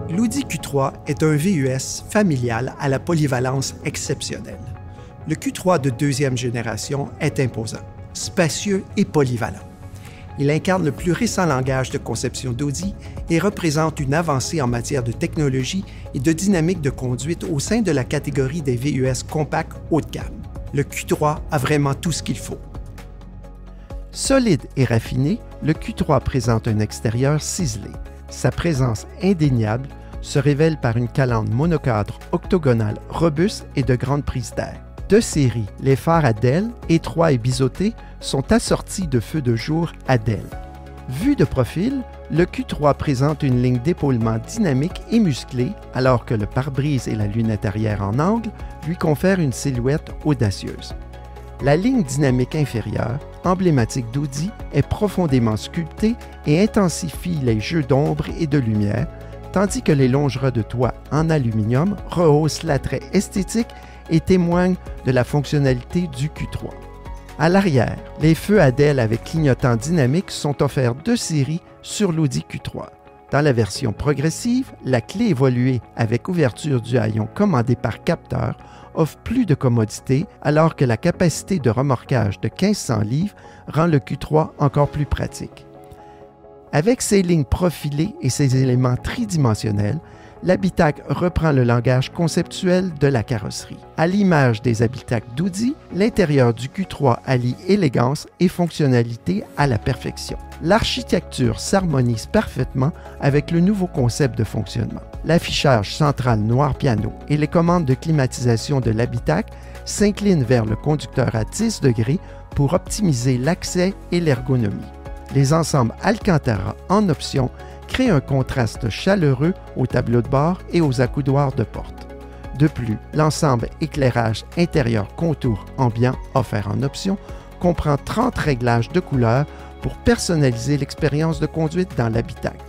L'Audi Q3 est un VUS familial à la polyvalence exceptionnelle. Le Q3 de deuxième génération est imposant, spacieux et polyvalent. Il incarne le plus récent langage de conception d'Audi et représente une avancée en matière de technologie et de dynamique de conduite au sein de la catégorie des VUS compacts haut de gamme. Le Q3 a vraiment tout ce qu'il faut. Solide et raffiné, le Q3 présente un extérieur ciselé. Sa présence indéniable se révèle par une calandre monocadre octogonale robuste et de grandes prises d'air. De série, les phares à DEL, étroits et biseautés, sont assortis de feux de jour à DEL. Vu de profil, le Q3 présente une ligne d'épaulement dynamique et musclée, alors que le pare-brise et la lunette arrière en angle lui confèrent une silhouette audacieuse. La ligne dynamique inférieure, emblématique d'Audi, est profondément sculptée et intensifie les jeux d'ombre et de lumière, tandis que les longerons de toit en aluminium rehaussent l'attrait esthétique et témoignent de la fonctionnalité du Q3. À l'arrière, les feux à DEL avec clignotant dynamique sont offerts de série sur l'Audi Q3. Dans la version progressive, la clé évoluée avec ouverture du haillon commandée par capteur offre plus de commodité alors que la capacité de remorquage de 1500 livres rend le Q3 encore plus pratique. Avec ses lignes profilées et ses éléments tridimensionnels, l'habitacle reprend le langage conceptuel de la carrosserie. À l'image des habitacles d'Audi, l'intérieur du Q3 allie élégance et fonctionnalité à la perfection. L'architecture s'harmonise parfaitement avec le nouveau concept de fonctionnement. L'affichage central noir piano et les commandes de climatisation de l'habitacle s'inclinent vers le conducteur à 10 degrés pour optimiser l'accès et l'ergonomie. Les ensembles Alcantara en option créent un contraste chaleureux au tableau de bord et aux accoudoirs de porte. De plus, l'ensemble éclairage intérieur contour ambiant offert en option comprend 30 réglages de couleurs pour personnaliser l'expérience de conduite dans l'habitacle.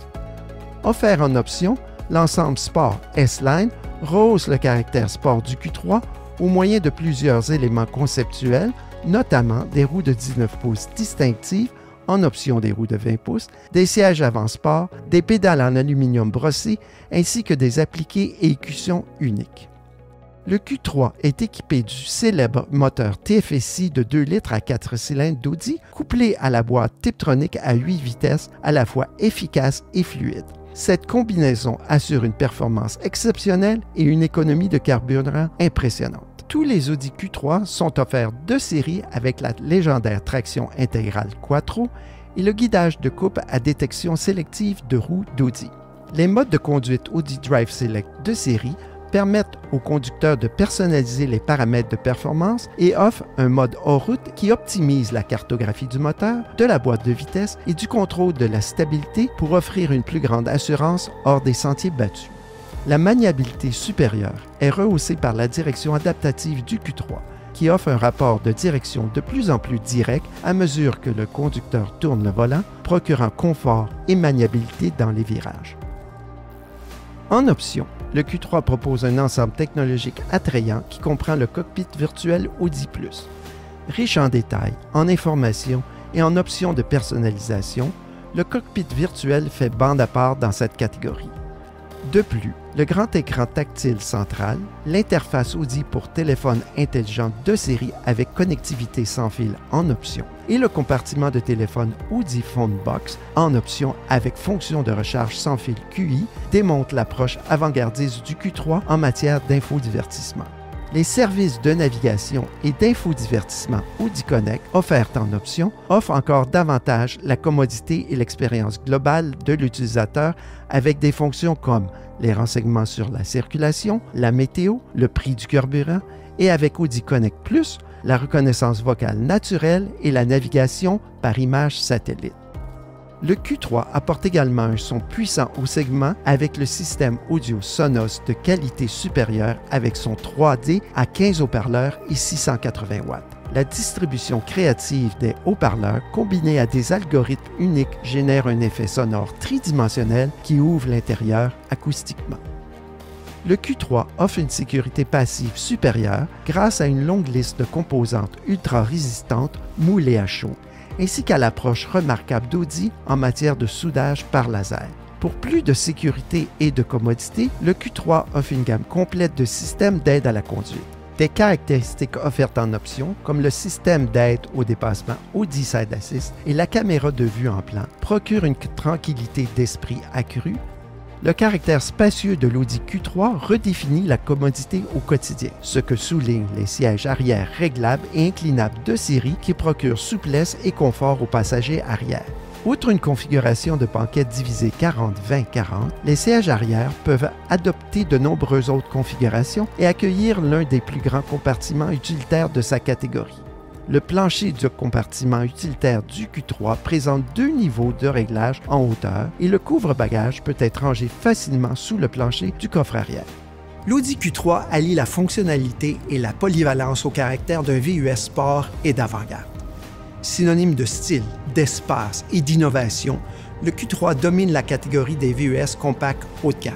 Offert en option, l'ensemble Sport S-Line rehausse le caractère sport du Q3 au moyen de plusieurs éléments conceptuels, notamment des roues de 19 pouces distinctives en option des roues de 20 pouces, des sièges avant sport, des pédales en aluminium brossé ainsi que des appliqués et écussions uniques. Le Q3 est équipé du célèbre moteur TFSI de 2 litres à 4 cylindres d'Audi, couplé à la boîte Tiptronic à 8 vitesses, à la fois efficace et fluide. Cette combinaison assure une performance exceptionnelle et une économie de carburant impressionnante. Tous les Audi Q3 sont offerts de série avec la légendaire traction intégrale Quattro et le guidage de coupe à détection sélective de roues d'Audi. Les modes de conduite Audi Drive Select de série permettent au conducteur de personnaliser les paramètres de performance et offrent un mode hors route qui optimise la cartographie du moteur, de la boîte de vitesse et du contrôle de la stabilité pour offrir une plus grande assurance hors des sentiers battus. La maniabilité supérieure est rehaussée par la direction adaptative du Q3, qui offre un rapport de direction de plus en plus direct à mesure que le conducteur tourne le volant, procurant confort et maniabilité dans les virages. En option, le Q3 propose un ensemble technologique attrayant qui comprend le cockpit virtuel Audi+. Riche en détails, en informations et en options de personnalisation, le cockpit virtuel fait bande à part dans cette catégorie. De plus, le grand écran tactile central, l'interface Audi pour téléphone intelligent de série avec connectivité sans fil en option et le compartiment de téléphone Audi Phone Box en option avec fonction de recharge sans fil QI démontrent l'approche avant-gardiste du Q3 en matière d'infodivertissement. Les services de navigation et d'infodivertissement Audi Connect offerts en option offrent encore davantage la commodité et l'expérience globale de l'utilisateur avec des fonctions comme les renseignements sur la circulation, la météo, le prix du carburant et avec Audi Connect Plus, la reconnaissance vocale naturelle et la navigation par image satellite. Le Q3 apporte également un son puissant au segment avec le système audio Sonos de qualité supérieure avec son 3D à 15 haut-parleurs et 680 watts. La distribution créative des haut-parleurs combinée à des algorithmes uniques génère un effet sonore tridimensionnel qui ouvre l'intérieur acoustiquement. Le Q3 offre une sécurité passive supérieure grâce à une longue liste de composantes ultra résistantes moulées à chaud, ainsi qu'à l'approche remarquable d'Audi en matière de soudage par laser. Pour plus de sécurité et de commodité, le Q3 offre une gamme complète de systèmes d'aide à la conduite. Des caractéristiques offertes en option, comme le système d'aide au dépassement Audi Side Assist et la caméra de vue en plan, procurent une tranquillité d'esprit accrue. Le caractère spacieux de l'Audi Q3 redéfinit la commodité au quotidien, ce que soulignent les sièges arrière réglables et inclinables de série qui procurent souplesse et confort aux passagers arrière. Outre une configuration de banquette divisée 40-20-40, les sièges arrière peuvent adopter de nombreuses autres configurations et accueillir l'un des plus grands compartiments utilitaires de sa catégorie. Le plancher du compartiment utilitaire du Q3 présente 2 niveaux de réglage en hauteur et le couvre-bagages peut être rangé facilement sous le plancher du coffre arrière. L'Audi Q3 allie la fonctionnalité et la polyvalence au caractère d'un VUS sport et d'avant-garde. Synonyme de style, d'espace et d'innovation, le Q3 domine la catégorie des VUS compacts haut de gamme.